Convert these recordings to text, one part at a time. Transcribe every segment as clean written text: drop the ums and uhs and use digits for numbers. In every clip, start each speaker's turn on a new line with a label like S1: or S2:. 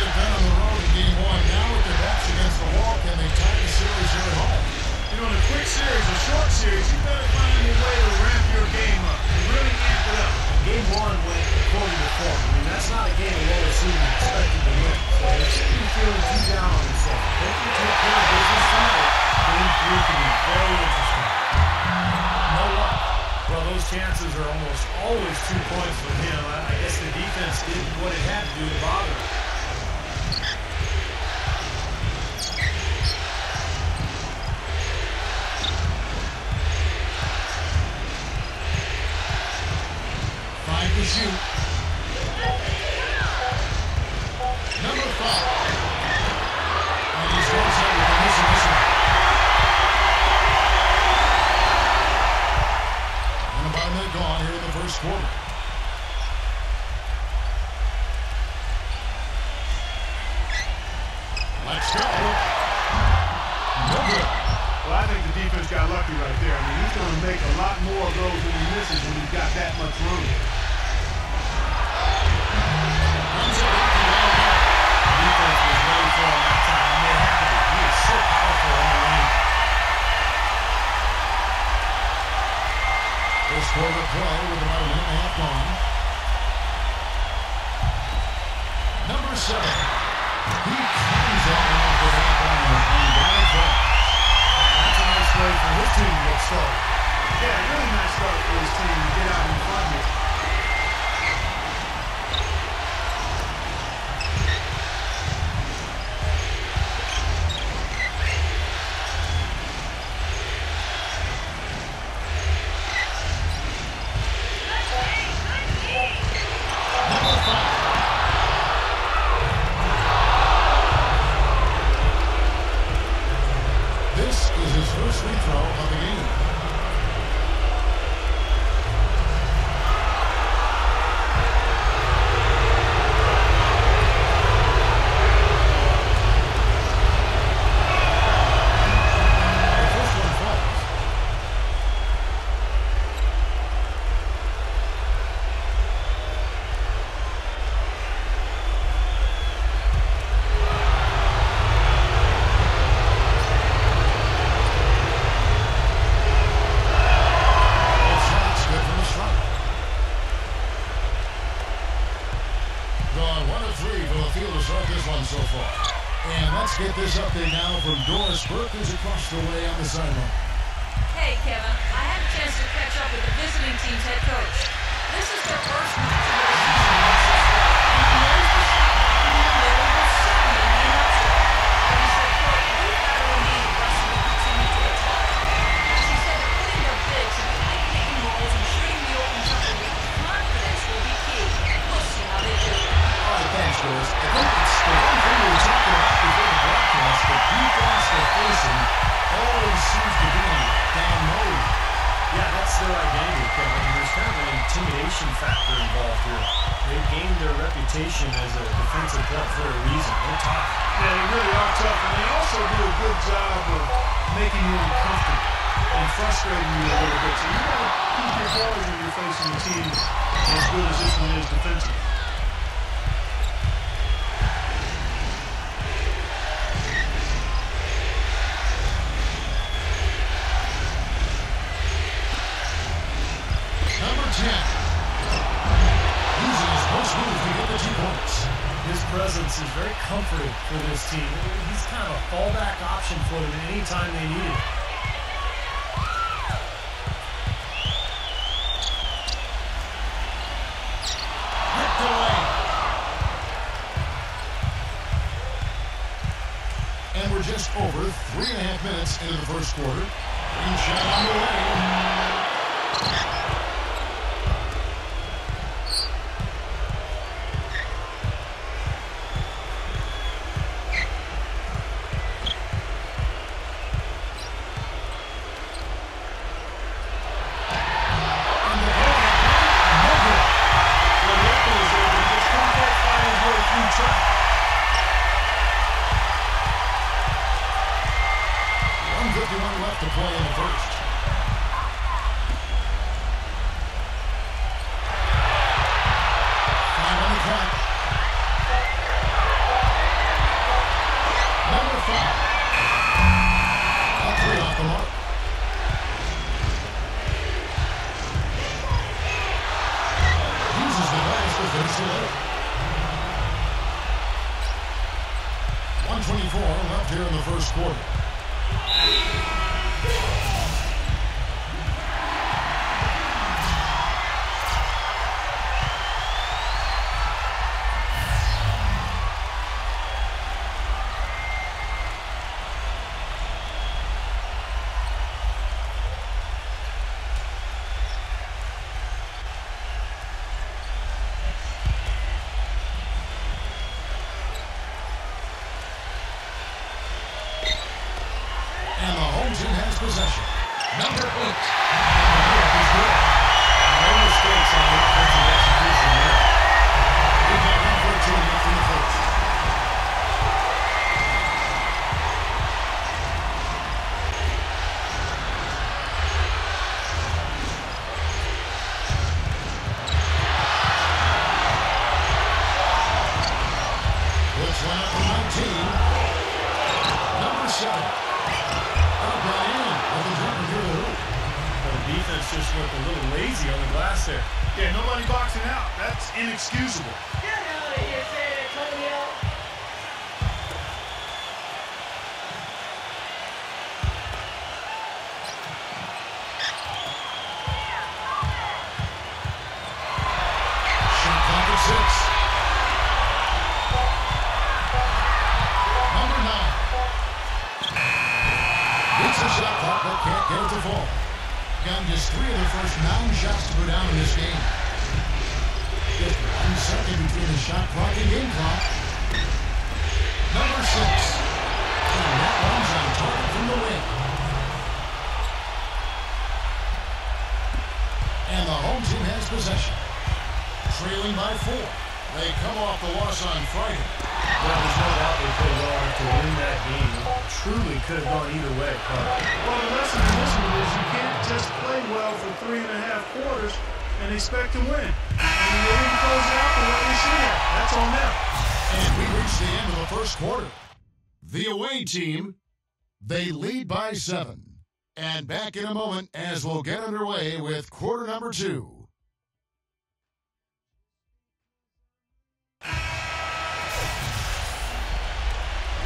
S1: they've been on the road in game one. Now with their backs against the wall, can they tie the series here at home?
S2: You know, in a quick series, a short series, you better find a way to ramp your game up and really amp it up.
S3: Game one went according to form. I mean, that's not a game of lower seeding expected to win. So they shouldn't be feeling too down on themselves. They can take care of business tonight. Game three can be very interesting.
S2: No luck. Well, those chances are almost always 2 points for him. I guess the defense did what it had to do to bother him.
S1: To shoot. Number 5. And he's goes out with a missing mission. And about a minute gone here in the first quarter. Let's go. No good.
S2: Well, I think the defense got lucky right there. I mean, he's going to make a lot more of those when he misses when he's got that much room.
S1: First quarter play with about a minute and a half gone. Number 7. He climbs up off the back line and got it back.
S3: That's a nice way for his team to get started.
S2: Yeah, really nice start for his team to get out in front here.
S1: Get this update now from Doris Burke, who's across the way on the sideline.
S4: Hey, Kevin. I had a chance to catch up with the visiting team's head coach. This is their first match of the season against us, and he knows the shot in the middle will certainly be an upset. But he said, quote, we've got to remain aggressive and continue to attack. She said that putting their bigs in tight picking roles and shooting the open jumper with confidence will be key. We'll see how they do.
S1: All right, thanks, Doris. I think it's the one thing we were talking about before the broadcast, the defense they're facing always seems to be in down mode.
S3: Yeah, that's their identity, Kevin. There's kind of an intimidation factor involved here. They've gained their reputation as a defensive club for a reason. They're tough.
S2: Yeah, they really are tough, and they also do a good job of making you uncomfortable and frustrating you a little bit. So you got to keep your guard when you're facing a team as good as this one is defensively.
S1: Number 10. Using his post move to get the 2 points.
S3: His presence is very comforting for this team. He's kind of a fallback option for them anytime they need it.
S1: Ripped away. And we're just over 3.5 minutes into the first quarter. Green shot on the way. 1:24 left here in the first quarter. And the home team has possession. Number 8. He's good.
S3: No mistakes on the offensive execution there.
S1: We've got 1:13 left in the first. Puts one up from 19. Number 7.
S3: The defense just looked a little lazy on the glass there.
S2: Yeah, nobody boxing out. That's inexcusable.
S4: Get out of here, San Antonio.
S1: Shot clock at 6. Number 9. Beats the shot clock but can't get it to fall. Gotten just 3 of their first 9 shots to go down in this game. Just 1 second between the shot clock and game clock. Number 6. And that one's on target from the win. And the home team has possession. Trailing by 4. They come off the loss on Friday.
S3: Well, there's no doubt they played well enough to win that game. It truly could have gone either way.
S2: Well, the lesson in this one is you can't just play well for 3.5 quarters and expect to win. I mean, they didn't close it out the way they should have. That's on them.
S1: And we reach the end of the first quarter. The away team, they lead by 7. And back in a moment as we'll get underway with quarter number 2.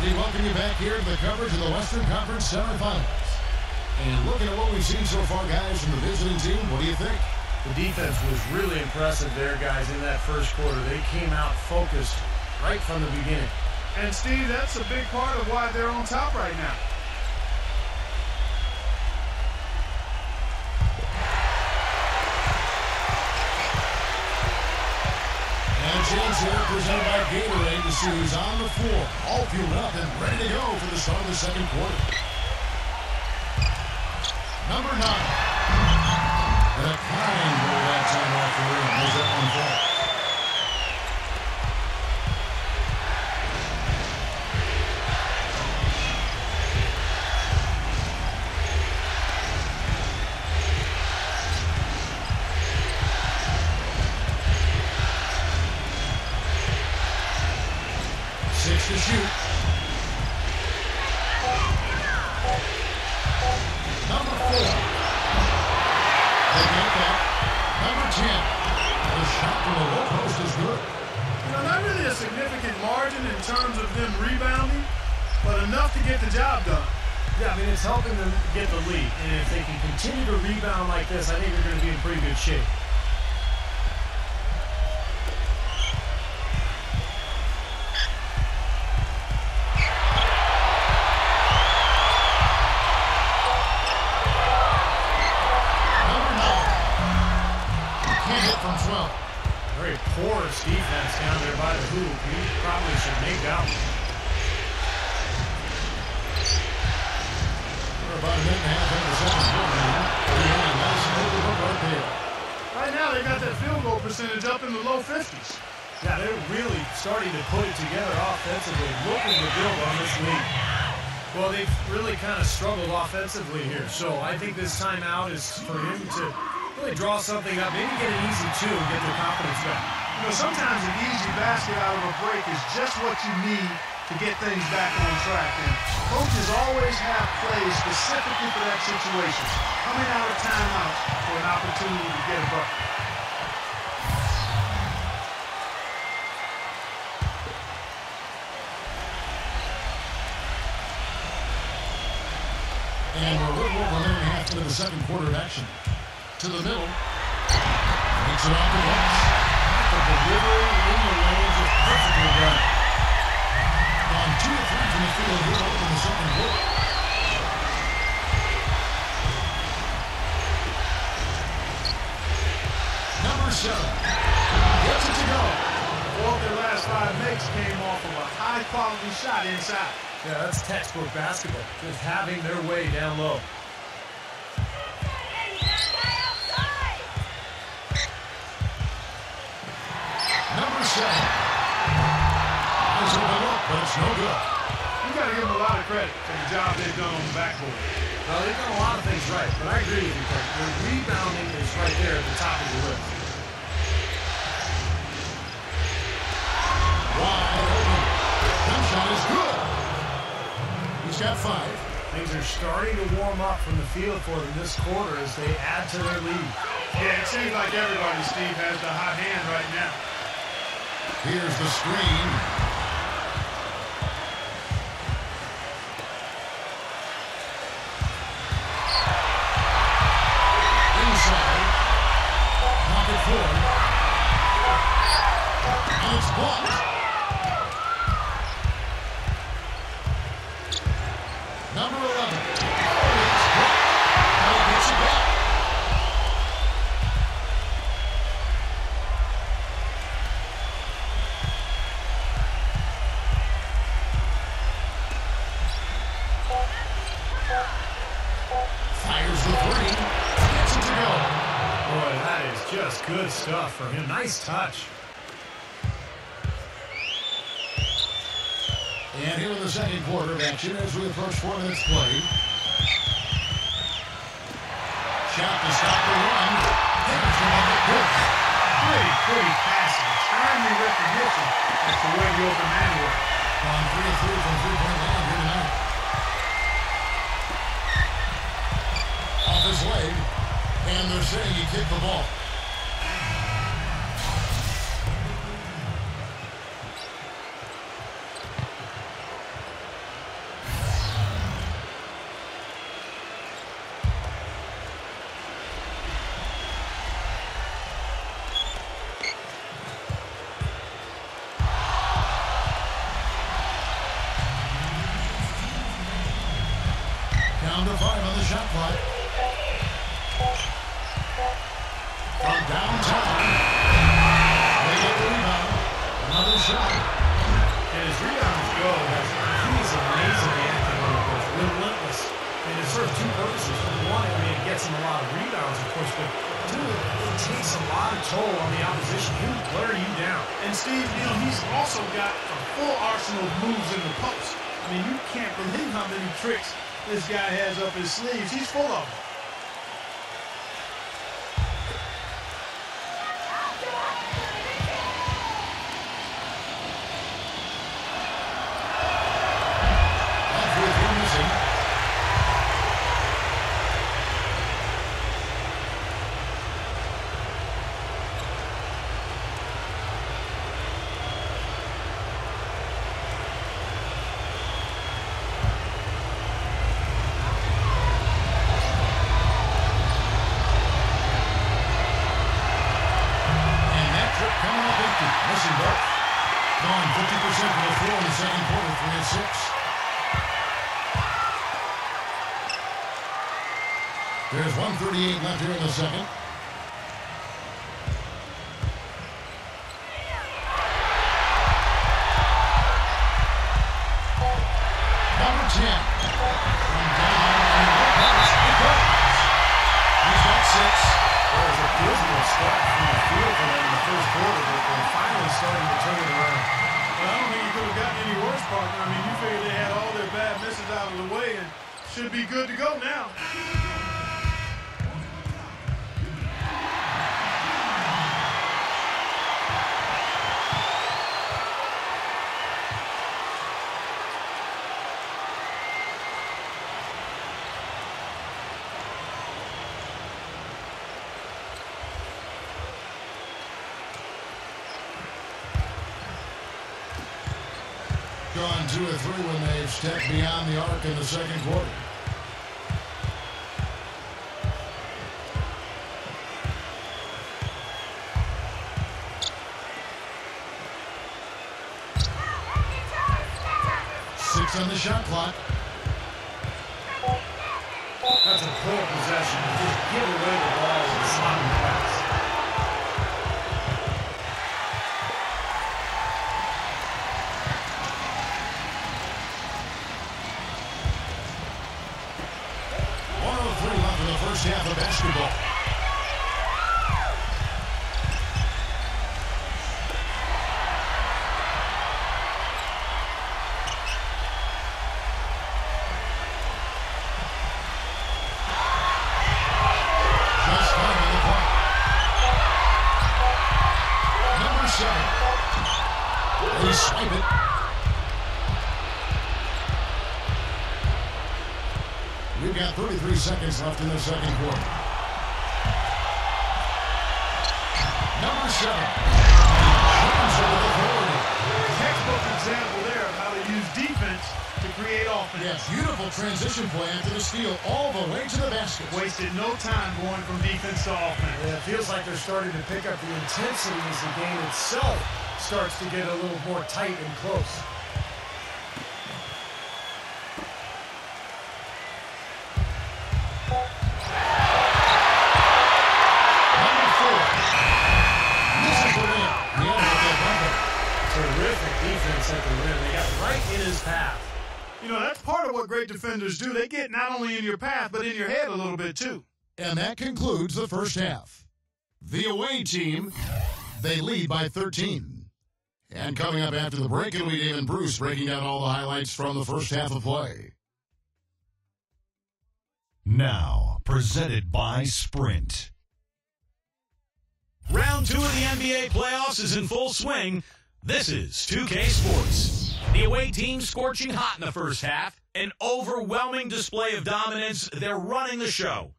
S1: We welcome you back here to the coverage of the Western Conference Semifinals. And looking at what we've seen so far, guys, from the visiting team, what do you think?
S3: The defense was really impressive there, guys, in that first quarter. They came out focused right from the beginning.
S2: And, Steve, that's a big part of why they're on top right now.
S1: And a chance here presented by Gatorade to see who's on the floor, all fueled up and ready to go for the start of the second quarter. Number 9. And a kind goal that time off the rim. There's that one fall. To shoot. Number 4. They get that. Number 10. The shot from the low post is good.
S2: You know, not really a significant margin in terms of them rebounding, but enough to get the job done.
S3: Yeah, I mean, it's helping them get the lead. And if they can continue to rebound like this, I think they're going to be in pretty good shape.
S1: From 12.
S3: Very porous defense down there by the hoop. He probably should make that one.
S1: We're about a minute and a half into the second quarter now. Yeah, nice open look right there.
S2: Right now, they got that field goal percentage up in the low 50s.
S3: Yeah, they're really starting to put it together offensively, looking to build on this lead. Well, they've really kind of struggled offensively here. So I think this timeout is for him to really draw something up, maybe get an easy 2 and get their confidence back.
S2: You know, sometimes an easy basket out of a break is just what you need to get things back on track. And coaches always have plays specifically for that situation. Coming out of timeout for an opportunity to get a bucket.
S1: And we're a little over a minute and a half into the second quarter of action. To the middle. Makes it off the box.
S3: The delivery in the lane just perfectly done.
S1: Gone 2 of 3 from the field here in the second quarter. Number 7. Gets it to go.
S2: 4 of their last 5 makes came off of a high-quality shot inside.
S3: Yeah, that's textbook basketball. Just having their way down low.
S1: Number 7. It's a look, but it's no good.
S2: You got to give them a lot of credit for the job they've done on the backboard.
S3: Well, they've done a lot of things right, but I agree with you, Coach. The rebounding is right there at the top of the list.
S1: Wide open. Jump shot is good. He's got 5.
S3: Things are starting to warm up from the field for them this quarter as they add to their lead.
S2: Yeah, it seems like everybody, Steve, has the hot hand right now.
S1: Here's the screen. Inside. Pocket 4. And it's blocked. Number 11. Oh, it's blocked. Now he gets it back. Fires the 3. Gets it to go.
S3: Boy, that is just good stuff for him. Nice touch.
S1: And here in the second quarter of action as we approach 4 minutes played. Shot to stop the run. That's another good.
S2: Pretty passing. Timely recognition. That's the way the open man works.
S1: On 3 of 3 from 3-point line here tonight. Off his leg. And they're saying he kicked the ball. Down to 5 on the shot clock. From downtown. They get the rebound. Another shot.
S3: And his rebounds go. He's amazingly active on the court. Relentless. And it serves 2 purposes. One, I mean, it gets him a lot of rebounds, of course, but 2, it takes a lot of toll on the opposition. He'll wear you down.
S2: And Steve, you know, he's also got a full arsenal of moves in the post. I mean, you can't believe how many tricks this guy has up his sleeves. He's full of them.
S1: Missing both. Gone 50% from the floor in the second quarter, 3 of 6. There's 1:38 left here in the second. Number 10. From down he's got 6.
S3: Well, it was a dismal start from the field for them in the first quarter, but they're finally starting to turn it around.
S2: Well, I don't think it could have gotten any worse, partner. I mean, you figure they had all their bad misses out of the way and should be good to go now.
S1: Gone 2 of 3 when they've stepped beyond the arc in the second quarter. 6 on the shot clock.
S3: That's a poor possession. Just give away the ball with a sloppy pass.
S1: Left in the first half of basketball. Just time on the clock. Number 7. They swipe it. We've got 33 seconds left in the second quarter. Number 7. James over the authority.
S2: Textbook example there of how to use defense to create offense.
S1: Yeah, beautiful transition play after the steal all the way to the basket.
S2: Wasted no time going from defense to offense.
S3: Yeah, it feels like they're starting to pick up the intensity as the game itself starts to get a little more tight and close. At the rim. They got right in his path.
S2: You know, that's part of what great defenders do. They get not only in your path, but in your head a little bit, too.
S1: And that concludes the first half. The away team, they lead by 13. And coming up after the break, it'll be Dave and Bruce breaking down all the highlights from the first half of play.
S5: Now, presented by Sprint. Round 2 of the NBA playoffs is in full swing. This is 2K Sports. The away team scorching hot in the first half. An overwhelming display of dominance. They're running the show.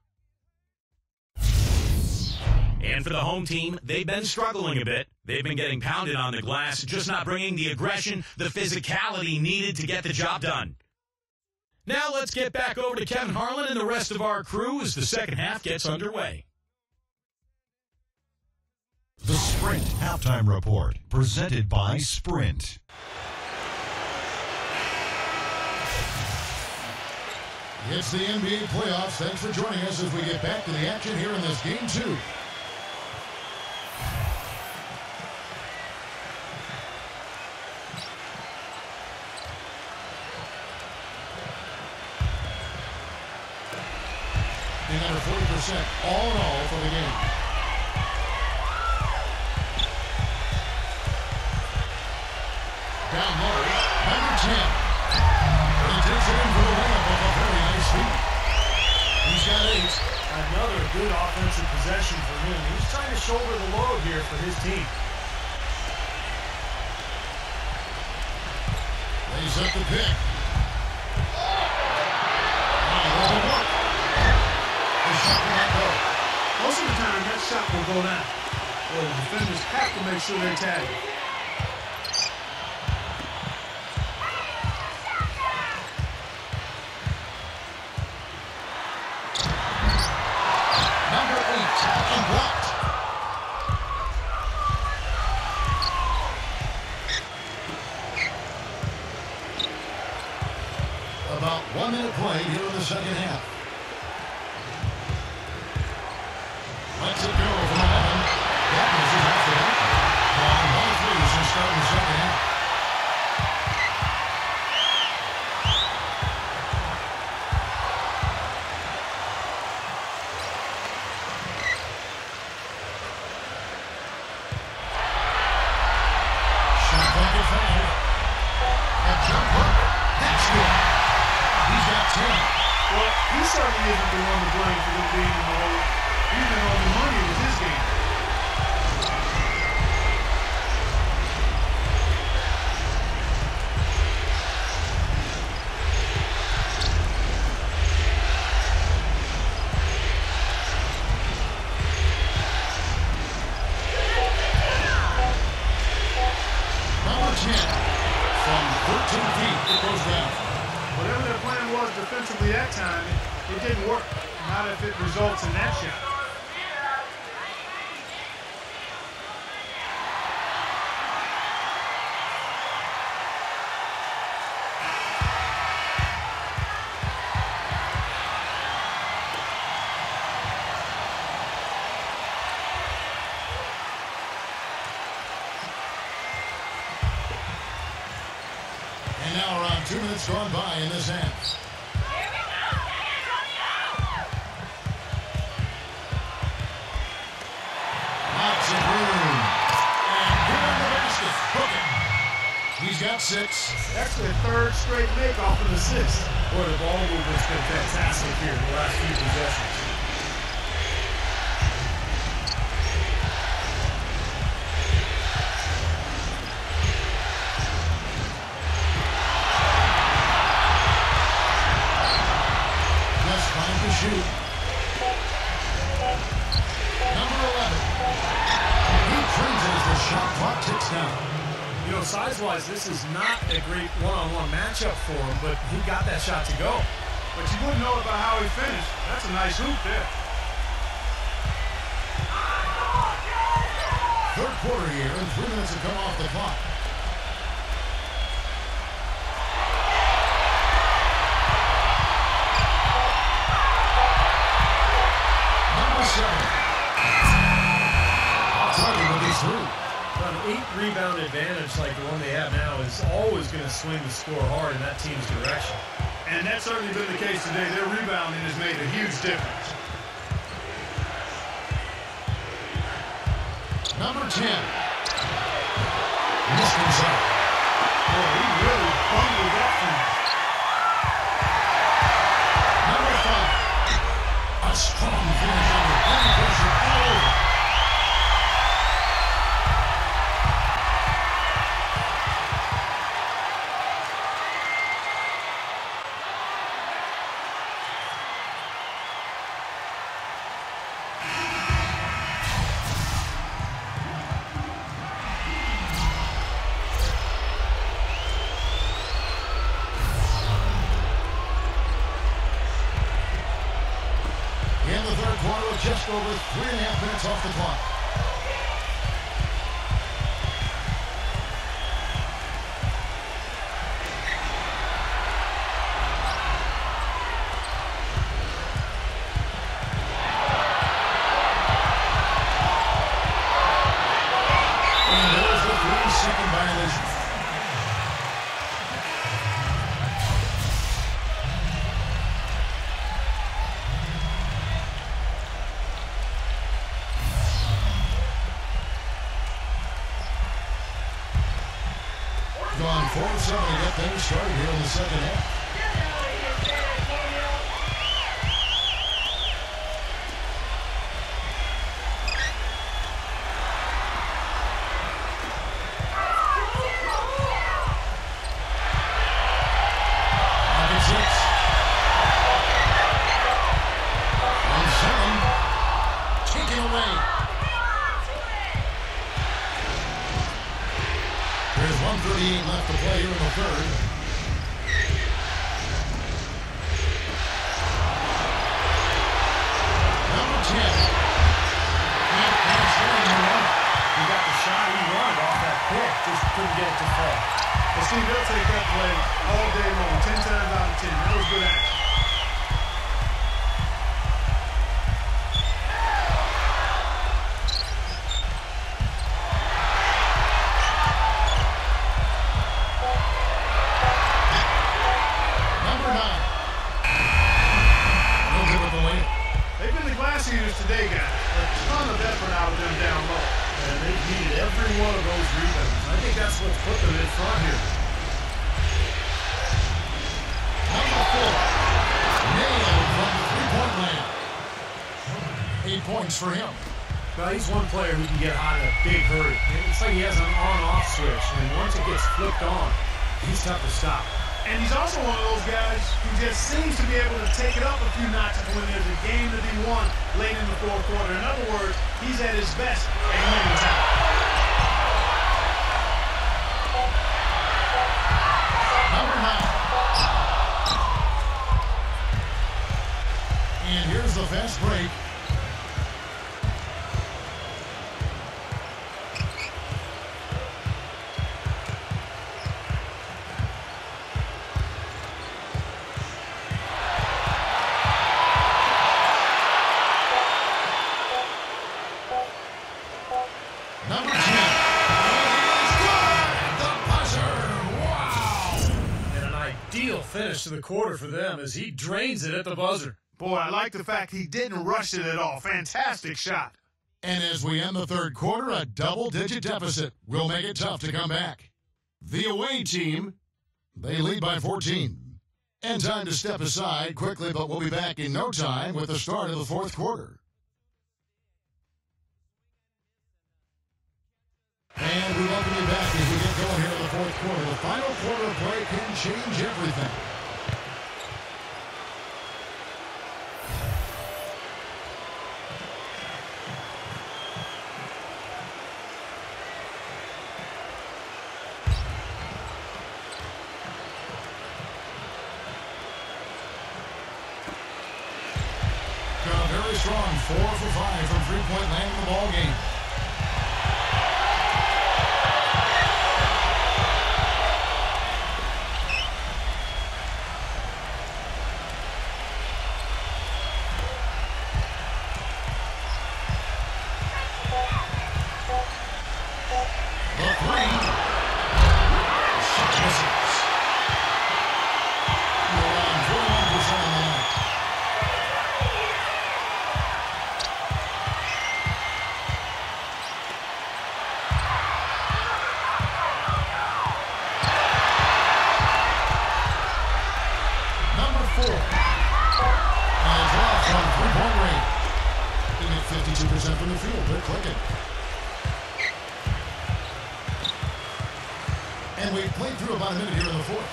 S5: And for the home team, they've been struggling a bit. They've been getting pounded on the glass, just not bringing the aggression, the physicality needed to get the job done. Now let's get back over to Kevin Harlan and the rest of our crew as the second half gets underway. The Sprint Halftime Report, presented by Sprint.
S1: It's the NBA playoffs. Thanks for joining us as we get back to the action here in this Game 2. Being under 40% all in all for the game. Down low, number 10. He takes it in for the layup off a very nice feed. He's got 8.
S3: Another good offensive possession for him. He's trying to shoulder the load here for his team.
S1: Lays up the pick. Doesn't work. The shot will not go.
S2: Most of the time, that shot will go down. Well, the defenders have to make sure they tag it.
S1: Number 8, unblocked. About 1 minute played here in the second half. Lets it go from 11. That misses after that. Long 1 3 since starting the second half. Shot clock at 5. A jumper. That's good. He's got 10.
S2: Well, he certainly isn't the one to blame for them being in the hole. He's been on the money with his game.
S1: Number 10. From 13 feet, it goes down.
S2: Whatever their plan was defensively that time, it didn't work. Not if it results in that shot.
S1: And now around 2 minutes gone by in this half. Lots of room. And good on the basket. Hook it. He's got 6.
S2: That's their third straight make off an assist.
S3: Boy, the ball movement's been fantastic here in the last few possessions.
S1: Just trying to shoot. Number 11. He turns it as the shot clock ticks down.
S3: You know, size-wise, this is not a great one-on-one matchup for him, but he got that shot to go.
S2: But you wouldn't know about how he finished. That's a nice hoop there.
S1: Third quarter here, and 3 minutes have come off the clock. Number 7. I'll tell you what he's through.
S3: An 8-rebound advantage like the one they have now is always going to swing the score hard in that team's direction.
S2: And that's certainly been the case today. Their rebounding has made a huge difference.
S1: Number 10. Missed himself.
S2: Boy, he really bundled that thing.
S1: Number 5. A strong finish under heavy pressure all over. In the third quarter, with just over 3.5 minutes off the clock. And there's the 3-second violation. Gone 4-7 to get things started here in the second half. Pocket 6. And 7. Taken away. There's 1:38 left to play here in the third. Number 10.
S3: He got the shot he wanted off that pick, just couldn't get it to fall.
S2: Well, Steve, they'll take that play all day long, 10 times out of 10. That was good action.
S1: Number 9. No good with the layup.
S2: They've been the glass eaters today, guys. A ton of effort out of them down low.
S3: And they've needed every one of those rebounds. I think that's what's put them in front here.
S1: Number 4. Nailed from the three-point land. 8 points for him.
S3: Well, he's one player who can get hot in a big hurry. It's like he has an on-off switch, and once it gets flipped on, he's tough to stop.
S2: And he's also one of those guys who just seems to be able to take it up a few notches when there's a game to be won late in the fourth quarter. In other words, he's at his best at winning time.
S1: Number 9. And here's the fast break. Number 10. He's good! The buzzer! Wow!
S3: ideal finish to the quarter for them as he drains it at the buzzer.
S2: Boy, I like the fact he didn't rush it at all. Fantastic shot.
S1: And as we end the third quarter, a double-digit deficit will make it tough to come back. The away team, they lead by 14. And time to step aside quickly, but we'll be back in no time with the start of the fourth quarter. And we welcome you back as we get going here in the fourth quarter. The final quarter of play can change everything. Very strong, 4 for 5 from three-point land in the ball game. The three. Shot misses. Around 41% on the night. And draw from three-point range. He made 52% from the field. They're clicking. And we've played through about a minute here in the fourth.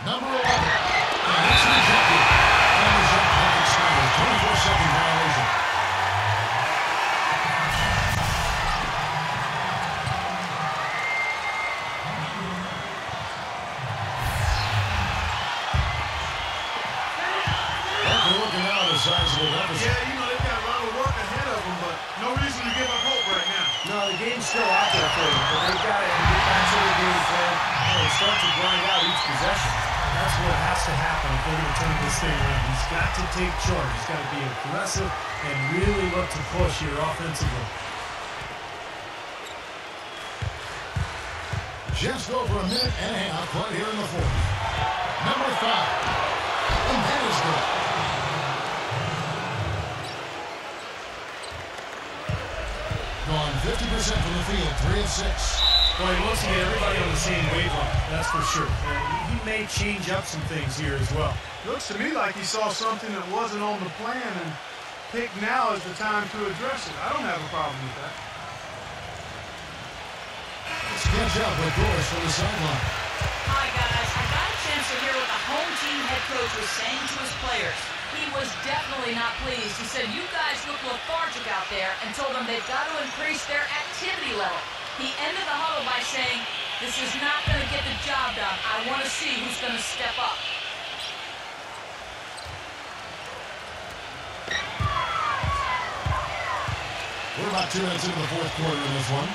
S1: Number 11. And it's rejected. And the shot clock expires. 24-second violation. Sizable deficit.
S2: Yeah, you know, they've got a lot of work ahead of them, but no reason to give up hope right now.
S3: No, the game's still out there for them, but they've got to get back to their game plan and start to grind out each possession. That's what has to happen if they're going to turn this thing around. He's got to take charge. He's got to be aggressive and really look to push here offensively.
S1: Just over a minute and a half played here in the fourth. Number 5. And that is good. Gone 50% from the field, 3 of 6.
S3: Well, he wants to get everybody on the same wavelength, that's for sure. He may change up some things here as well.
S2: Looks to me like he saw something that wasn't on the plan and picked now as the time to address it. I don't have a problem with that.
S1: Let's catch up with Doris from the sideline.
S4: Hi, guys. I got a chance to hear what the home team head coach was saying to his players. He was definitely not pleased. He said, you guys look lethargic out there, and told them they've got to increase their activity level. He ended the huddle by saying, this is not going to get the job done. I want to see who's going to step up.
S1: We're about 2 minutes into the fourth quarter in this one.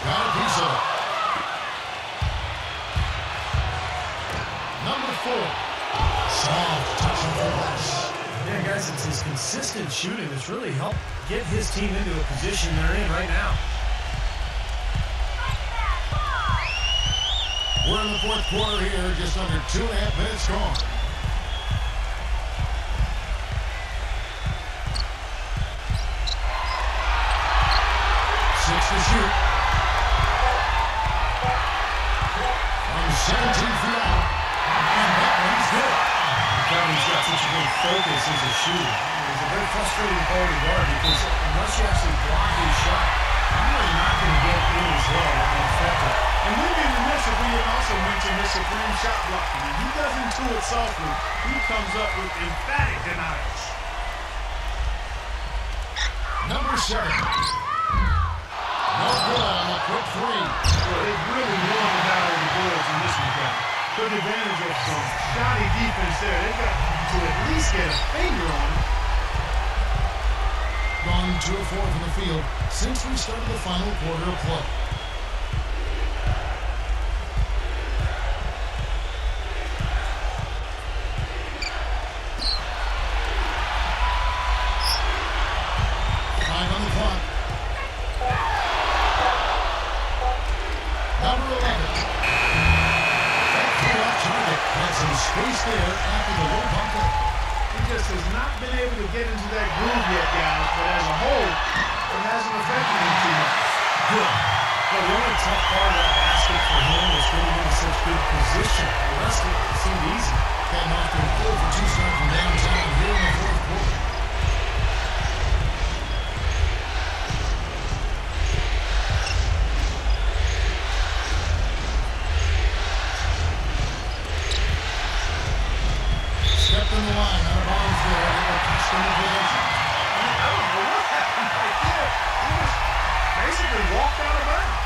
S1: Got a piece of it. Number 4. Soft touch of the glass.
S3: Yeah, guys, it's his consistent shooting that's really helped get his team into a position they're in right now.
S1: We're in the fourth quarter here, just under 2.5 minutes gone. Six to shoot. From 17 feet out. And that one's good.
S3: Kevin's got such a good focus as a shooter. He's a very frustrating player to guard because unless you actually block his shot, you are not going to get in his head and affect it.
S2: And we'd be remiss if we didn't also mention his supreme shot blocking. When he doesn't do it softly, he comes up with emphatic denials.
S1: Number 7. No good on the quick 3.
S2: Well, they really won the battle of the boards in this one, guys. Took advantage of some shoddy defense there. They got to at least get a finger on it.
S1: Gone 2 of 4 from the field since we started the final quarter of play. some space there after the low bump there.
S2: He just has not been able to get into that groove yet, guys, but as a whole, it hasn't affected him too much.
S3: Good. Well, the only tough part of that basket for him was getting into such good position. The rest of it seemed easy.
S1: Getting off to a 4-for-2 start from downtown here in the fourth quarter. Stepped in the line, out of bounds there. They were pushed into position.
S2: I don't know what happened right there. He just basically walked out of bounds.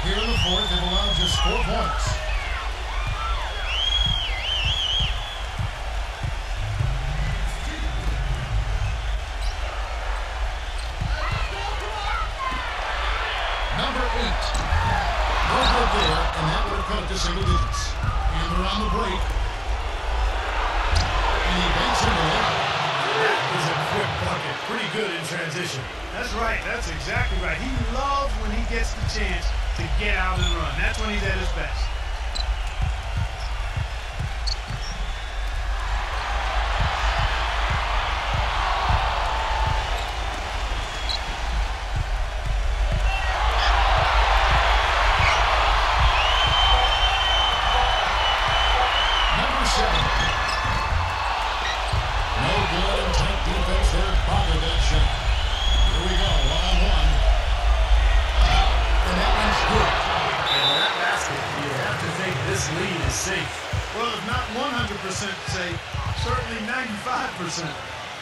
S1: Here in the fourth, they've allowed just 4 points. Number 8. No good there, and that would have cut it to single digits. And they're on the break. And he banks in the line.
S3: That was a quick bucket. Pretty good in transition.
S2: That's right. That's exactly right. He loves when he gets the chance to get out and run. That's when he's at his best.
S1: Number 7. No good and tight defense there. Bothered that shot. Here we go, one-on-one. And that one's good.
S3: And that basket, you have to think this lead is safe.
S2: Well, if not 100% safe, certainly 95%.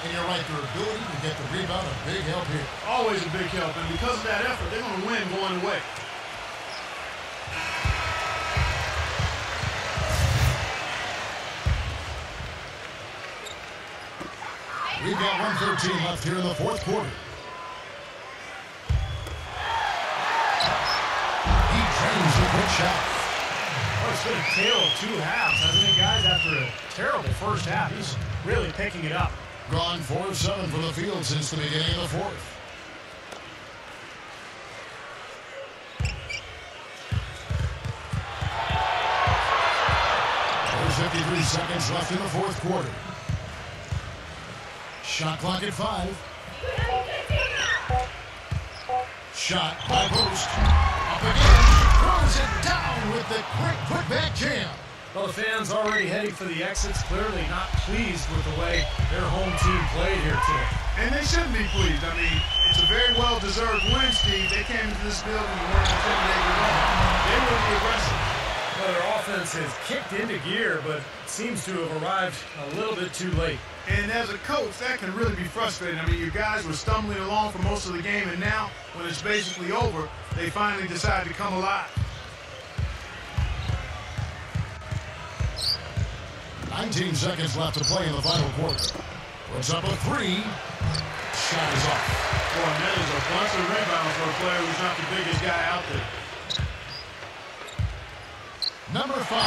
S1: And you're right, their ability to get the rebound, a big help here.
S2: Always a big help, and because of that effort, they're going to win going away.
S1: We've got 1:13 left here in the fourth quarter. He drains a quick shot.
S3: Oh, it's been a tale of 2 halves, hasn't it, guys? After a terrible first half, he's really picking it up.
S1: Gone 4 of 7 from the field since the beginning of the fourth. There's 53 seconds left in the fourth quarter. Shot clock at 5. Shot by Post. Up again. Throws it down with the quick putback jam.
S3: Well, the fans already heading for the exits, clearly not pleased with the way their home team played here today.
S2: And they shouldn't be pleased. I mean, it's a very well-deserved win, Steve. They came into this building and weren't intimidated at all. They were the aggressors.
S3: Well, their offense has kicked into gear, but seems to have arrived a little bit too late.
S2: And as a coach, that can really be frustrating. I mean, you guys were stumbling along for most of the game, and now, when it's basically over, they finally decide to come alive.
S1: 19 seconds left to play in the final quarter. Puts up a 3. Shot is off.
S2: Boy, and that is a bunch of rebounds for a player who's not the biggest guy out there.
S1: Number 5.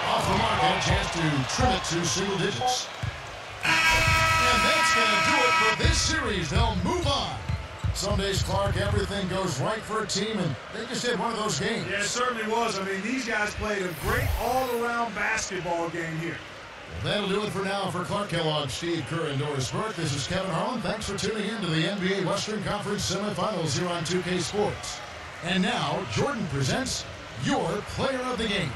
S1: Off the mark, and a chance to trim it to single digits. And that's going to do it for this series. They'll move on. Some days, Clark, everything goes right for a team, and they just had one of those games.
S2: Yeah, it certainly was. I mean, these guys played a great all-around basketball game here.
S1: Well, that'll do it for now. For Clark Kellogg, Steve Kerr, and Doris Burke, this is Kevin Harlan. Thanks for tuning in to the NBA Western Conference Semifinals here on 2K Sports. And now, Jordan presents your Player of the Game.